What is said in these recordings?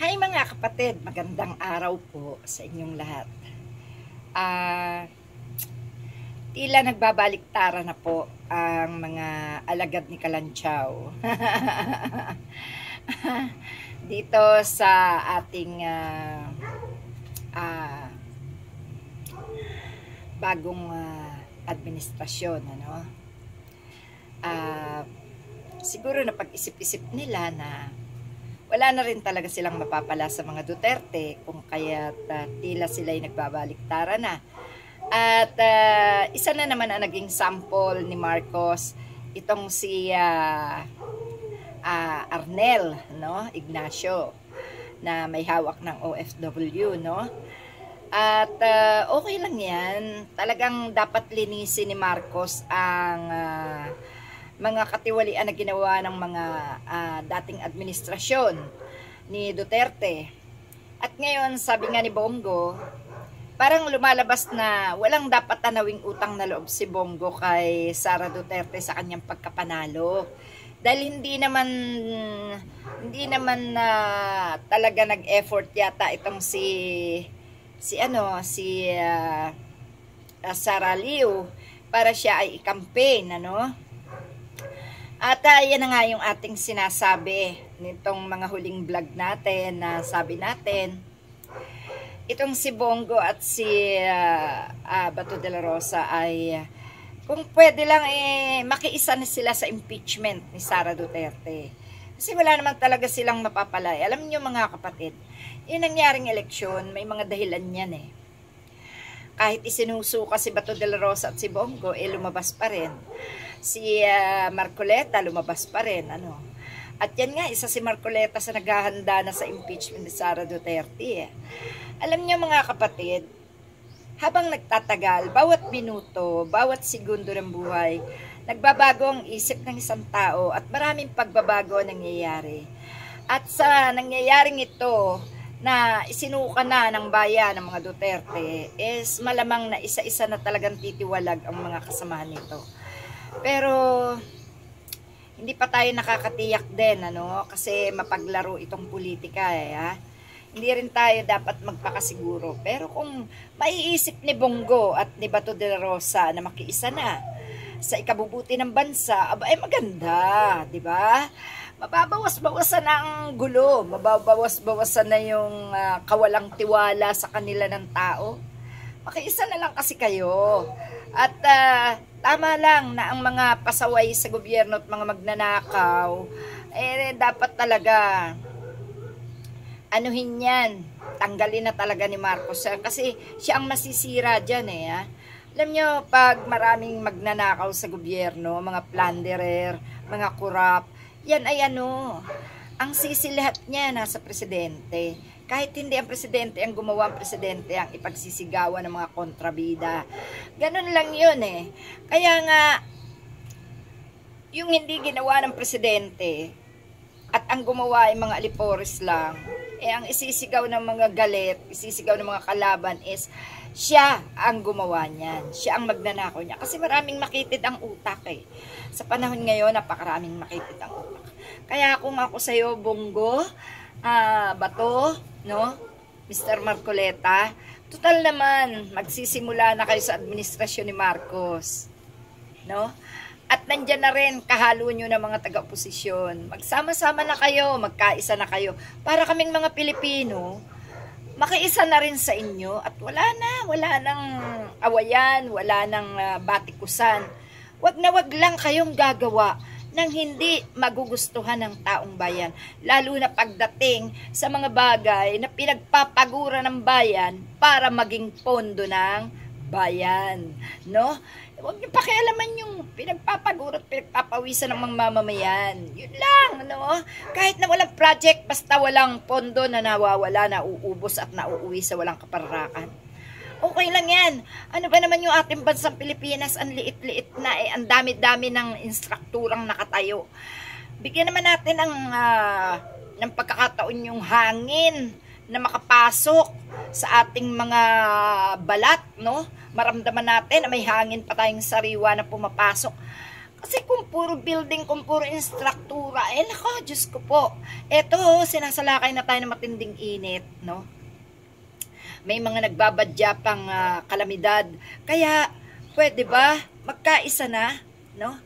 Hi mga kapatid, magandang araw po sa inyong lahat. Tila nagbabaliktaran na po ang mga alagad ni Kalanchaw. Dito sa ating bagong administrasyon. Siguro na pag-isip-isip nila na wala na rin talaga silang mapapala sa mga Duterte kung kaya't tila sila'y nagbabaliktaran na. At isa na naman ang naging sample ni Marcos, itong si Arnel, Ignacio, na may hawak ng OFW, At okay lang yan. Talagang dapat linisin ni Marcos ang mga katiwalian na ginawa ng mga dating administrasyon ni Duterte. At ngayon, sabi nga ni Bongo, parang lumalabas na walang dapat tanawing utang na loob si Bongo kay Sara Duterte sa kanyang pagkapanalo. Dahil hindi naman talaga nag-effort yata itong si Sara Liu para siya ay i-campaign, At yan na nga yung ating sinasabi nitong mga huling vlog natin na sabi natin, itong si Bongo at si Bato de la Rosa ay kung pwede lang makiisa na sila sa impeachment ni Sara Duterte. Kasi wala naman talaga silang mapapalay. Alam niyo mga kapatid, yung nangyaring eleksyon, may mga dahilan yan Kahit isinusuka si Bato de la Rosa at si Bongo, lumabas pa rin. Si Marcoleta, lumabas pa rin. At yan nga, isa si Marcoleta sa naghahanda na sa impeachment ni Sara Duterte. Alam niyo mga kapatid, habang nagtatagal, bawat minuto, bawat segundo ng buhay, nagbabago ang isip ng isang tao at maraming pagbabago ang nangyayari. At sa nangyayaring ito, na isinuka na ng bayan ng mga Duterte, is malamang na isa-isa na talagang titiwalag ang mga kasama nito. Pero hindi pa tayo nakakatiyak din, kasi mapaglaro itong politika Hindi rin tayo dapat magpakasiguro. Pero kung maiisip ni Bongo at ni Bato de la Rosa na makiisa na sa ikabubuti ng bansa, ay maganda, di ba? Mababawas-bawasan na ang gulo, mababawas-bawasan na yung kawalang tiwala sa kanila ng tao. Makiisa na lang kasi kayo. At tama lang na ang mga pasaway sa gobyerno at mga magnanakaw, dapat talaga anuhin yan. Tanggalin na talaga ni Marcos. Kasi siya ang masisira dyan Alam nyo, pag maraming magnanakaw sa gobyerno, mga plunderer, mga kurap, yan ay ang sisi lahat niya nasa presidente. Kahit hindi ang presidente ang gumawa, ang presidente ang ipagsisigawan ng mga kontrabida. Ganun lang yun Kaya nga, yung hindi ginawa ng presidente at ang gumawa ay mga alipores lang, ang isisigaw ng mga galit, isisigaw ng mga kalaban is siya ang gumawa niyan. Siya ang magnanakaw niya. Kasi maraming makitid ang utak Sa panahon ngayon, napakaraming makitid ang utak. Kaya kung ako sa'yo, Bongo, Bato, Mr. Marcoleta, total naman, magsisimula na kayo sa administrasyon ni Marcos. At nandyan na rin kahalo nyo ng mga taga-oposisyon. Magsama-sama na kayo, magkaisa na kayo. Para kaming mga Pilipino, makiisa na rin sa inyo at wala nang awayan, wala nang batikusan. Wag na wag lang kayong gagawa ng hindi magugustuhan ng taong bayan. Lalo na pagdating sa mga bagay na pinagpapagura ng bayan para maging pondo ng bayan. Huwag niyo pakialaman yung pinagpapagura at pinagpapawisan ng mga mamamayan. Yun lang, Kahit na walang project, basta walang pondo na nawawala, nauubos at nauuwi sa walang kapararakan. Okay lang yan. Ano ba naman yung ating bansang Pilipinas? Ang liit-liit na ang dami-dami ng instrukturang nakatayo. Bigyan naman natin ng pagkakataon yung hangin na makapasok sa ating mga balat, Maramdaman natin na may hangin pa tayong sariwa na pumapasok. Kasi kung puro building, kung puro instruktura, nako, Diyos ko po. Eto, sinasalakay na tayo ng matinding init, no? May mga nagbabadya pang kalamidad. Kaya, pwede ba, magkaisa na, no?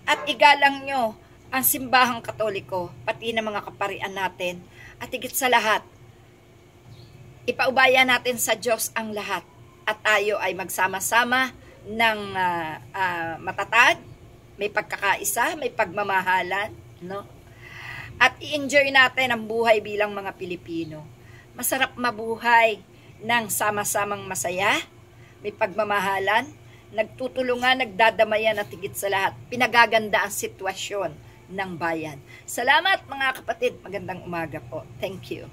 At igalang nyo ang simbahang Katoliko, pati na mga kaparian natin. At higit sa lahat, ipaubaya natin sa Diyos ang lahat. At tayo ay magsama-sama ng matatag, may pagkakaisa, may pagmamahalan, no? At i-enjoy natin ang buhay bilang mga Pilipino. Masarap mabuhay ng sama-samang masaya, may pagmamahalan, nagtutulungan, nagdadamayan at higit sa lahat, pinagaganda ang sitwasyon ng bayan. Salamat mga kapatid, magandang umaga po. Thank you.